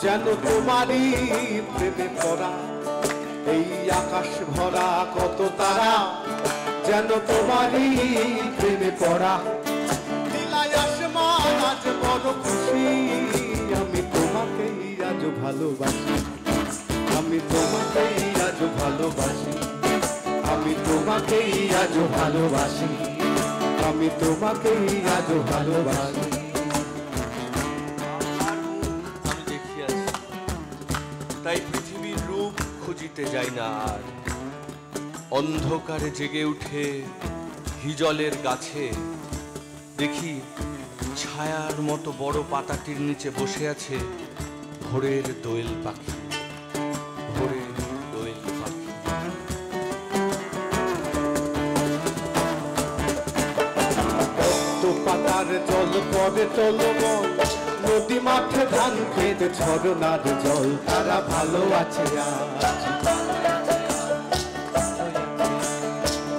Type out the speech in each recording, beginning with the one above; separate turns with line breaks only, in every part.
যেন তোমারই প্রেমে পড়া। এই আকাশ ভরা কত তারা, যেন তোমারই প্রেমে পড়া। নীলায় আসমান আজ বড় খুশি, আমি তোমাকেই আজ ভালোবাসি। আমি তোমাকেই আজ ভালোবাসি। আমি তোমাকেই আজ ভালোবাসি। আমি তোমাকেই আজ ভালোবাসি।
আমি দেখিয়াছি, তাই পৃথিবীর রূপ খুঁজিতে যাই না আর। অন্ধকারে জেগে উঠে হিজলের গাছে দেখি ছায়ার মতো বড় পাতাটির নিচে বসে আছে ভোরের দোয়েল পাখি। ভোরের দোয়েল পাখি।
পাতার জল পরে চলমন, নদী মাঠে ধান খেতে ঝরনার জল, তারা ভালো আছে আজ।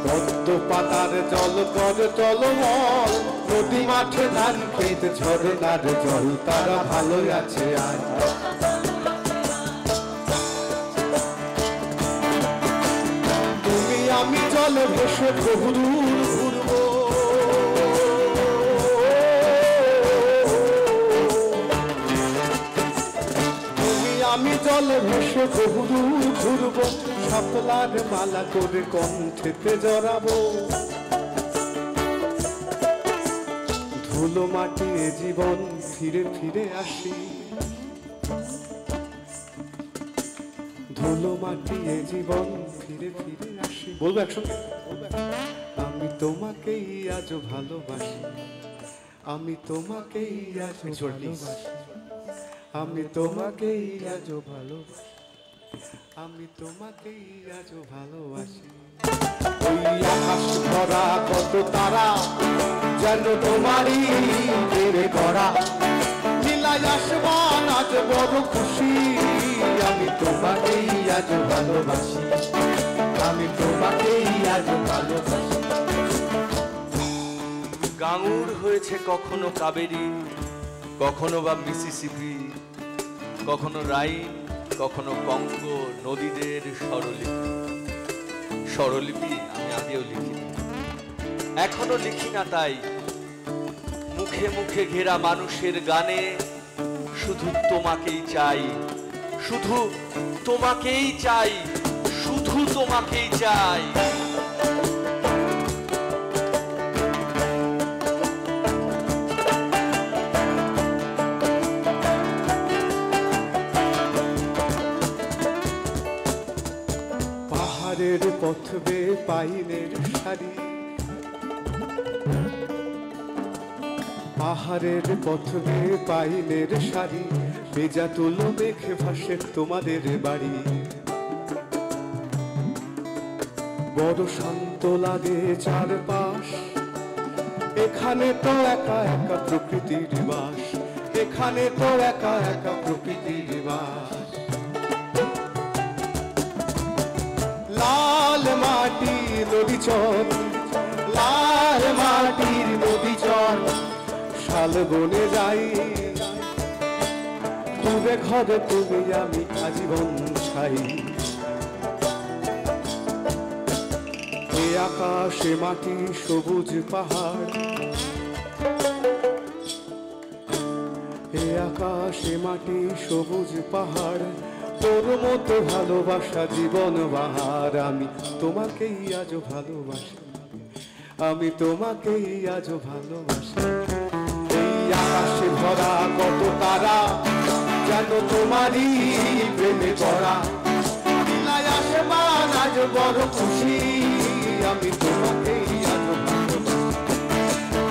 পদ্ম পাতার জল পরে চলমন, নদী মাঠে ধান খেতে ঝরনার জল, তারা ভালো আছে আজ। তুমি আমি জলে ভেসে বহুদূর ঘুরবো, আমি জলে ভেসে বহুদূর ঘুরবো, শাপলার মালা করে কণ্ঠেতে জড়াবো। ধুলো মাটি জীবন ফিরে ফিরে আসি, ধুলো মাটি জীবন ফিরে ফিরে আসি। বলবো একসঙ্গে, আমি তোমাকেই আজ ভালোবাসি। আমি তোমাকেই আজ ভালোবাসি। আমি তোমাকেই আজ ভালোবাসি। আমি তোমাকেই আজ ভালোবাসি। ওই আকাশ ভরা কত তারা, যেন তোমারই প্রেমে পড়া। নীলায় আসমান আজ বড় খুশি, আমি তোমাকেই আজ ভালোবাসি। আমি তোমাকেই আজ ভালোবাসি।
গাঙুর হয়েছে কখনো কাবেরী, কখনো বা মিসিসিপি, কখনো রাইন, কখনো কঙ্গো নদীদের স্বরলিপি। স্বরলিপি আমি আগেও লিখিনি, এখনো লিখি না। তাই মুখে মুখে ঘেরা মানুষের গানে শুধু তোমাকেই চাই, শুধু তোমাকেই চাই, শুধু তোমাকেই চাই।
পাহাড়ের পথ বেয়ে পাইনের সারি, পাহাড়ের পথ বেয়ে পাইনের সারি, ভেজা তুলো মেঘে ভাসে তোমাদের বাড়ি। বড় শান্ত লাগে চারপাশ, এখানে তো একা একা প্রকৃতির বাস। এখানে তো একা একা প্রকৃতির বাস। লাল মাটি নদী চর, লাল মাটির নদী চর, শাল বনে যাই দূরে ঘরে তুমি আমি আজীবন ছাই। এ আকাশে মাটি সবুজ পাহাড়, এ আকাশে মাটি সবুজ পাহাড়, তোর মতো ভালোবাসা জীবন বাহার। আমি তোমাকেই আজ ভালোবাসি। আমি তোমাকেই আজ ভালোবাসি। এই আকাশে ভরা কত তারা, যেন তোমারই প্রেমে পড়া। নীলায় আসমান আজ বড় খুশি, আমি তোমাকেই আজ ভালোবাসি।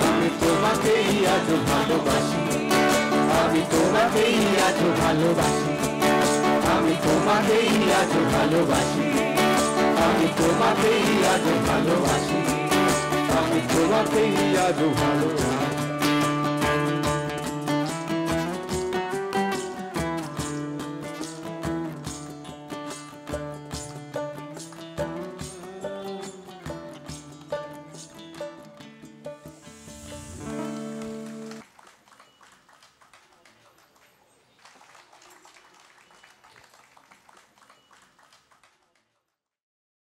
আমি তোমাকেই আজ ভালোবাসি। আমি তোমাকেই আজ ভালোবাসি। আমি তোমাকেই আজ ভালোবাসি। আমি তোমাকেই আজ ভালোবাসি। আমি তোমাকেই আজ ভালোবাসি।